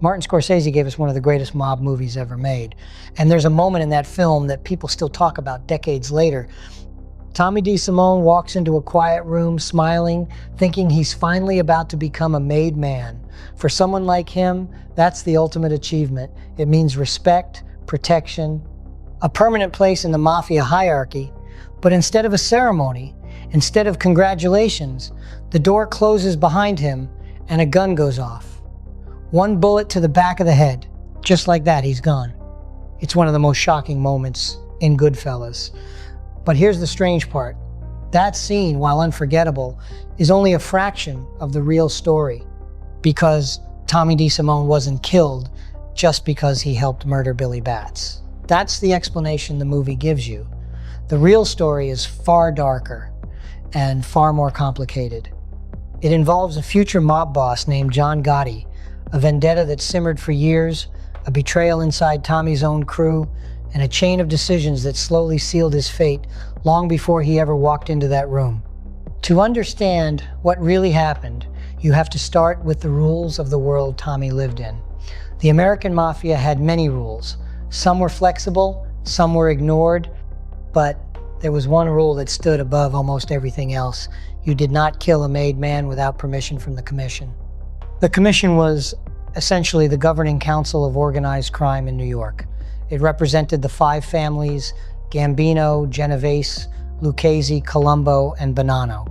Martin Scorsese gave us one of the greatest mob movies ever made. And there's a moment in that film that people still talk about decades later. Tommy DeSimone walks into a quiet room smiling, thinking he's finally about to become a made man. For someone like him, that's the ultimate achievement. It means respect, protection, a permanent place in the mafia hierarchy. But instead of a ceremony, instead of congratulations, the door closes behind him and a gun goes off. One bullet to the back of the head. Just like that, he's gone. It's one of the most shocking moments in Goodfellas. But here's the strange part. That scene, while unforgettable, is only a fraction of the real story, because Tommy DeSimone wasn't killed just because he helped murder Billy Batts. That's the explanation the movie gives you. The real story is far darker and far more complicated. It involves a future mob boss named John Gotti, a vendetta that simmered for years, a betrayal inside Tommy's own crew, and a chain of decisions that slowly sealed his fate long before he ever walked into that room. To understand what really happened, you have to start with the rules of the world Tommy lived in. The American Mafia had many rules. Some were flexible, some were ignored, but there was one rule that stood above almost everything else. You did not kill a made man without permission from the Commission. The Commission was essentially the governing council of organized crime in New York. It represented the 5 families: Gambino, Genovese, Lucchese, Colombo, and Bonanno.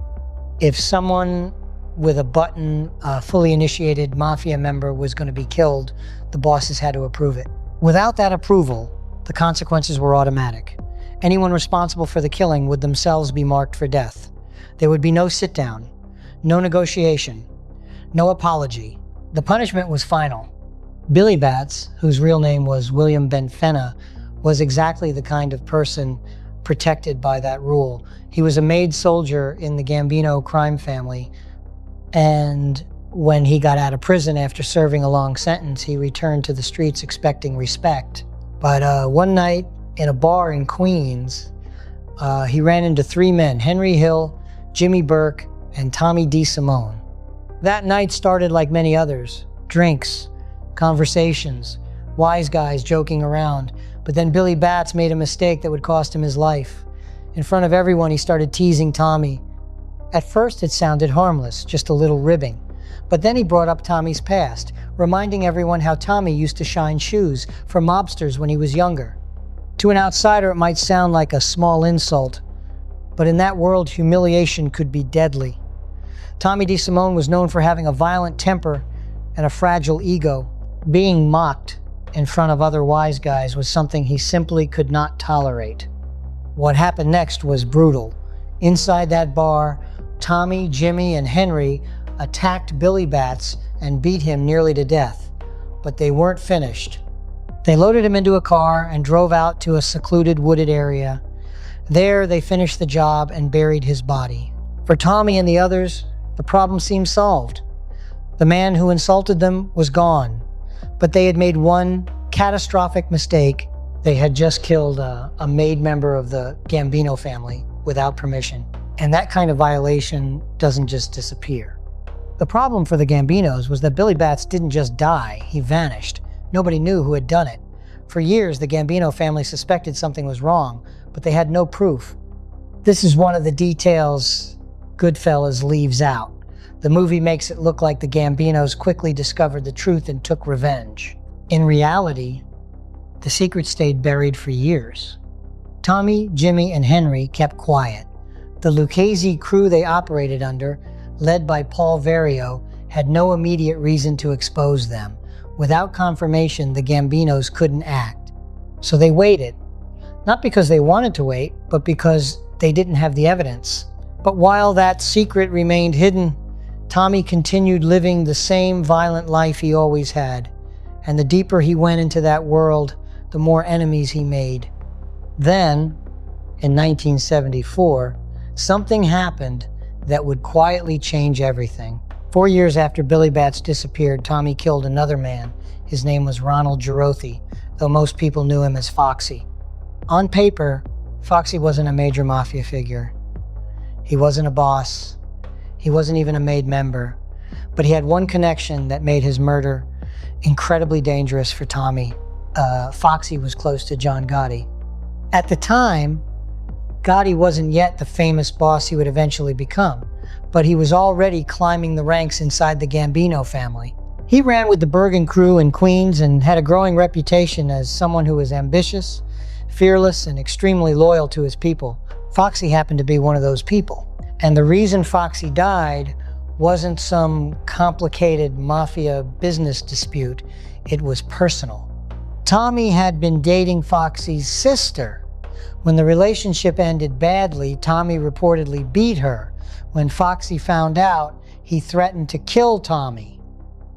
If someone with a button, a fully initiated mafia member, was going to be killed, the bosses had to approve it. Without that approval, the consequences were automatic. Anyone responsible for the killing would themselves be marked for death. There would be no sit-down, no negotiation, no apology. The punishment was final. Billy Batts, whose real name was William Benfenna, was exactly the kind of person protected by that rule. He was a made soldier in the Gambino crime family, and when he got out of prison after serving a long sentence, he returned to the streets expecting respect. But one night in a bar in Queens, he ran into 3 men: Henry Hill, Jimmy Burke, and Tommy DeSimone. That night started like many others: drinks, conversations, wise guys joking around. But then Billy Batts made a mistake that would cost him his life. In front of everyone, he started teasing Tommy. At first, it sounded harmless, just a little ribbing. But then he brought up Tommy's past, reminding everyone how Tommy used to shine shoes for mobsters when he was younger. To an outsider, it might sound like a small insult, but in that world, humiliation could be deadly. Tommy DeSimone was known for having a violent temper and a fragile ego. Being mocked in front of other wise guys was something he simply could not tolerate. What happened next was brutal. Inside that bar, Tommy, Jimmy, and Henry attacked Billy Batts and beat him nearly to death. But they weren't finished. They loaded him into a car and drove out to a secluded wooded area. There, they finished the job and buried his body. For Tommy and the others, the problem seemed solved. The man who insulted them was gone, but they had made one catastrophic mistake. They had just killed a made member of the Gambino family without permission. And that kind of violation doesn't just disappear. The problem for the Gambinos was that Billy Batts didn't just die, he vanished. Nobody knew who had done it. For years, the Gambino family suspected something was wrong, but they had no proof. This is one of the details Goodfellas leaves out. The movie makes it look like the Gambinos quickly discovered the truth and took revenge. In reality, the secret stayed buried for years. Tommy, Jimmy, and Henry kept quiet. The Lucchese crew they operated under, led by Paul Vario, had no immediate reason to expose them. Without confirmation, the Gambinos couldn't act. So they waited. Not because they wanted to wait, but because they didn't have the evidence. But while that secret remained hidden, Tommy continued living the same violent life he always had. And the deeper he went into that world, the more enemies he made. Then, in 1974, something happened that would quietly change everything. 4 years after Billy Batts disappeared, Tommy killed another man. His name was Ronald Girothi, though most people knew him as Foxy. On paper, Foxy wasn't a major mafia figure. He wasn't a boss. He wasn't even a made member. But he had one connection that made his murder incredibly dangerous for Tommy. Foxy was close to John Gotti. At the time, Gotti wasn't yet the famous boss he would eventually become, but he was already climbing the ranks inside the Gambino family. He ran with the Bergen crew in Queens and had a growing reputation as someone who was ambitious, fearless, and extremely loyal to his people. Foxy happened to be one of those people. And the reason Foxy died wasn't some complicated mafia business dispute. It was personal. Tommy had been dating Foxy's sister. When the relationship ended badly, Tommy reportedly beat her. When Foxy found out, he threatened to kill Tommy.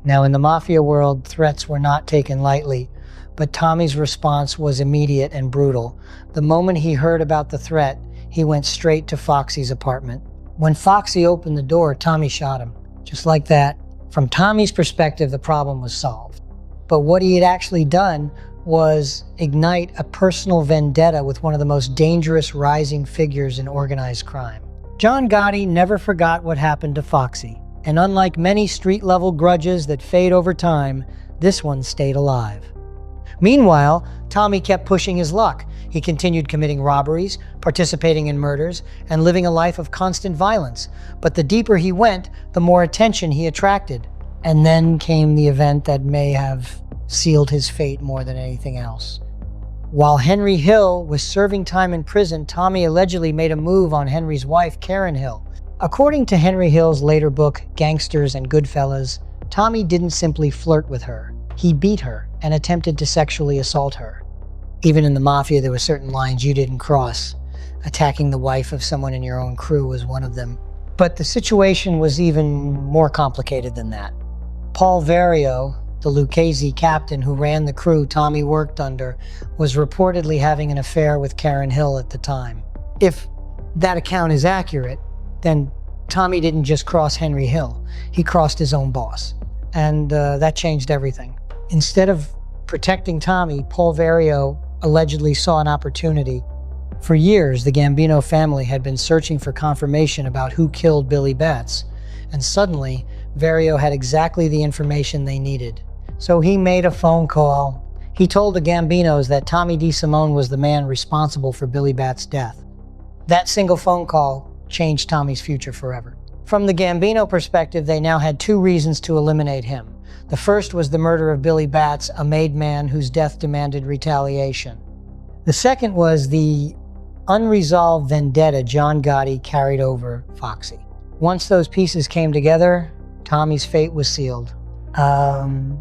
Now, in the mafia world, threats were not taken lightly, but Tommy's response was immediate and brutal. The moment he heard about the threat, he went straight to Foxy's apartment. When Foxy opened the door, Tommy shot him. Just like that. From Tommy's perspective, the problem was solved. But what he had actually done was ignite a personal vendetta with one of the most dangerous rising figures in organized crime. John Gotti never forgot what happened to Foxy, and unlike many street-level grudges that fade over time, this one stayed alive. Meanwhile, Tommy kept pushing his luck. He continued committing robberies, participating in murders, and living a life of constant violence. But the deeper he went, the more attention he attracted. And then came the event that may have sealed his fate more than anything else. While Henry Hill was serving time in prison, Tommy allegedly made a move on Henry's wife, Karen Hill. According to Henry Hill's later book, Gangsters and Goodfellas, Tommy didn't simply flirt with her. He beat her and attempted to sexually assault her. Even in the mafia, there were certain lines you didn't cross. Attacking the wife of someone in your own crew was one of them. But the situation was even more complicated than that. Paul Vario, the Lucchese captain who ran the crew Tommy worked under, was reportedly having an affair with Karen Hill at the time. If that account is accurate, then Tommy didn't just cross Henry Hill, he crossed his own boss. And that changed everything. Instead of protecting Tommy, Paul Vario allegedly saw an opportunity. For years, the Gambino family had been searching for confirmation about who killed Billy Batts, and suddenly, Vario had exactly the information they needed. So he made a phone call. He told the Gambinos that Tommy DeSimone was the man responsible for Billy Batts' death. That single phone call changed Tommy's future forever. From the Gambino perspective, they now had two reasons to eliminate him. The first was the murder of Billy Batts, a made man whose death demanded retaliation. The second was the unresolved vendetta John Gotti carried over Foxy. Once those pieces came together, Tommy's fate was sealed. The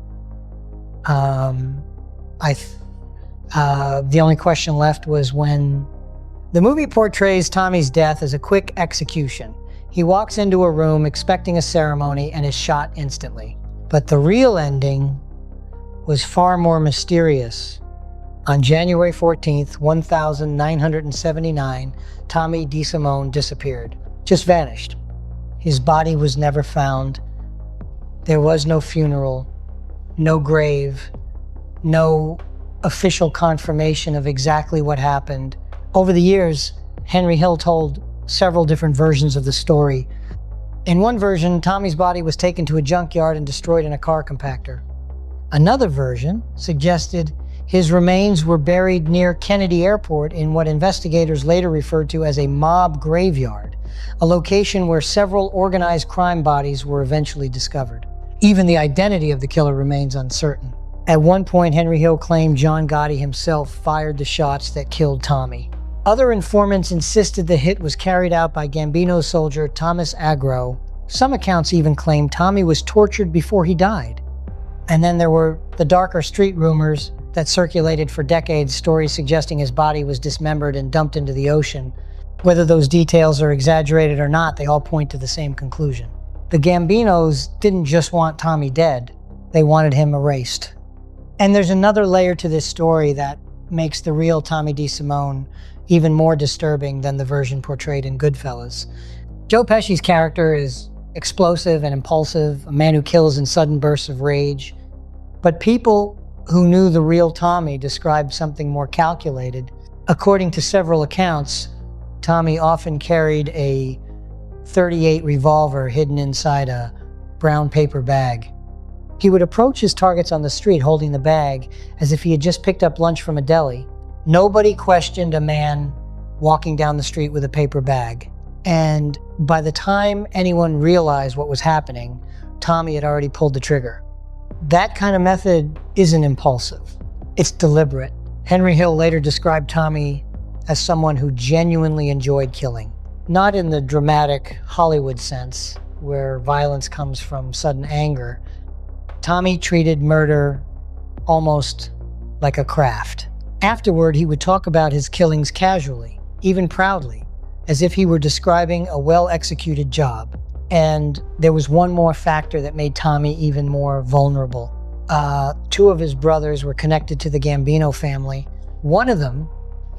only question left was when. The movie portrays Tommy's death as a quick execution. He walks into a room expecting a ceremony and is shot instantly. But the real ending was far more mysterious. On January 14th, 1979, Tommy DeSimone disappeared. Just vanished. His body was never found. There was no funeral, no grave, no official confirmation of exactly what happened. Over the years, Henry Hill told several different versions of the story. In one version, Tommy's body was taken to a junkyard and destroyed in a car compactor. Another version suggested his remains were buried near Kennedy Airport in what investigators later referred to as a mob graveyard, a location where several organized crime bodies were eventually discovered. Even the identity of the killer remains uncertain. At one point, Henry Hill claimed John Gotti himself fired the shots that killed Tommy. Other informants insisted the hit was carried out by Gambino soldier Thomas Agro. Some accounts even claimed Tommy was tortured before he died. And then there were the darker street rumors that circulated for decades, stories suggesting his body was dismembered and dumped into the ocean. Whether those details are exaggerated or not, they all point to the same conclusion. The Gambinos didn't just want Tommy dead, they wanted him erased. And there's another layer to this story that makes the real Tommy DeSimone even more disturbing than the version portrayed in Goodfellas. Joe Pesci's character is explosive and impulsive, a man who kills in sudden bursts of rage. But people who knew the real Tommy described something more calculated. According to several accounts, Tommy often carried a .38 revolver hidden inside a brown paper bag. He would approach his targets on the street holding the bag as if he had just picked up lunch from a deli. Nobody questioned a man walking down the street with a paper bag. And by the time anyone realized what was happening, Tommy had already pulled the trigger. That kind of method isn't impulsive. It's deliberate. Henry Hill later described Tommy as someone who genuinely enjoyed killing. Not in the dramatic Hollywood sense, where violence comes from sudden anger. Tommy treated murder almost like a craft. Afterward, he would talk about his killings casually, even proudly, as if he were describing a well-executed job. And there was one more factor that made Tommy even more vulnerable. Two of his brothers were connected to the Gambino family. One of them,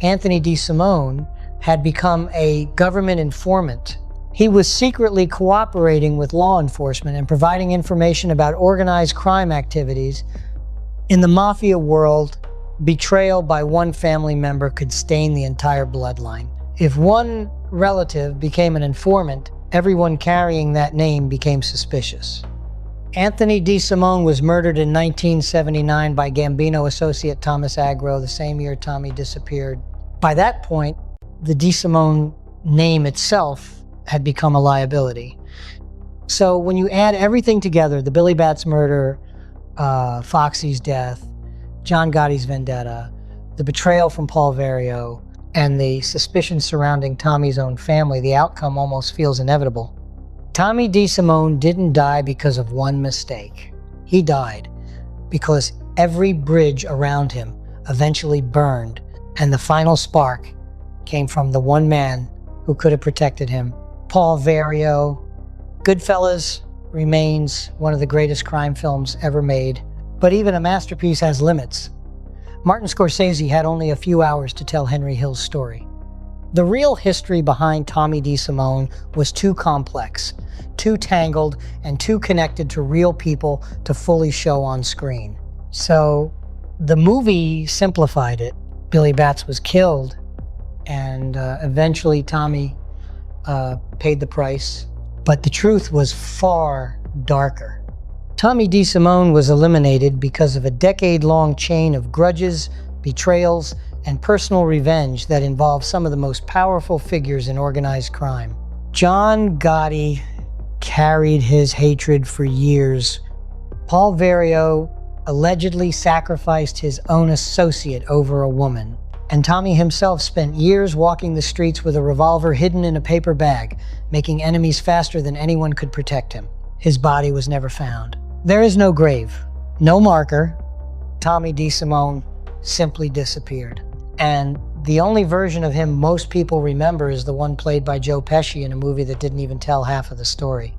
Anthony DeSimone, had become a government informant. He was secretly cooperating with law enforcement and providing information about organized crime activities. In the mafia world, betrayal by one family member could stain the entire bloodline. If one relative became an informant, everyone carrying that name became suspicious. Anthony DeSimone was murdered in 1979 by Gambino associate Thomas Agro, the same year Tommy disappeared. By that point, the DeSimone name itself had become a liability. So when you add everything together, the Billy Batts murder, Foxy's death, John Gotti's vendetta, the betrayal from Paul Vario, and the suspicion surrounding Tommy's own family, the outcome almost feels inevitable. Tommy DeSimone didn't die because of one mistake. He died because every bridge around him eventually burned, and the final spark came from the one man who could have protected him. Paul Vario. Goodfellas remains one of the greatest crime films ever made, but even a masterpiece has limits. Martin Scorsese had only a few hours to tell Henry Hill's story. The real history behind Tommy DeSimone was too complex, too tangled, and too connected to real people to fully show on screen. So the movie simplified it. Billy Batts was killed, and eventually Tommy paid the price. But the truth was far darker. Tommy DeSimone was eliminated because of a decade-long chain of grudges, betrayals, and personal revenge that involved some of the most powerful figures in organized crime. John Gotti carried his hatred for years. Paul Vario allegedly sacrificed his own associate over a woman. And Tommy himself spent years walking the streets with a revolver hidden in a paper bag, making enemies faster than anyone could protect him. His body was never found. There is no grave, no marker. Tommy DeSimone simply disappeared. And the only version of him most people remember is the one played by Joe Pesci in a movie that didn't even tell half of the story.